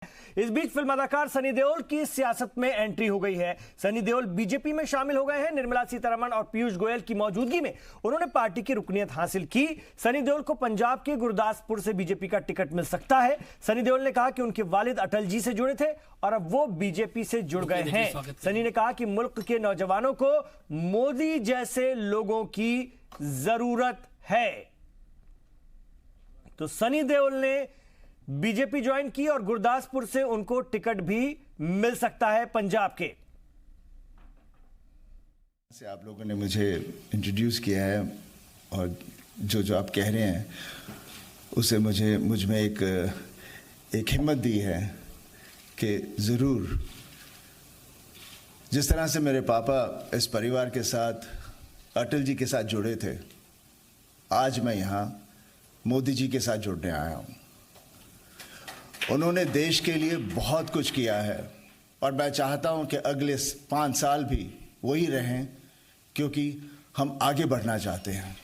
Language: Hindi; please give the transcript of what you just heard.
इस बीच फिल्म अदाकार सनी देओल की सियासत में एंट्री हो गई है। सनी देओल बीजेपी में शामिल हो गए हैं। निर्मला सीतारमण और पीयूष गोयल की मौजूदगी में उन्होंने पार्टी की रुकनीत हासिल की। सनी देओल को पंजाब के गुरदासपुर से बीजेपी का टिकट मिल सकता है। सनी देओल ने कहा कि उनके वालिद अटल जी से जुड़े थे और अब वो बीजेपी से जुड़ गए हैं। सनी ने कहा कि मुल्क के नौजवानों को मोदी जैसे लोगों की जरूरत है। तो सनी देओल ने बीजेपी ज्वाइन की और गुरदासपुर से उनको टिकट भी मिल सकता है पंजाब के। से आप लोगों ने मुझे इंट्रोड्यूस किया है और जो आप कह रहे हैं उसे मुझ में एक हिम्मत दी है कि ज़रूर जिस तरह से मेरे पापा इस परिवार के साथ अटल जी के साथ जुड़े थे, आज मैं यहाँ मोदी जी के साथ जुड़ने आया हूँ। उन्होंने देश के लिए बहुत कुछ किया है और मैं चाहता हूं कि अगले 5 साल भी वही रहें, क्योंकि हम आगे बढ़ना चाहते हैं।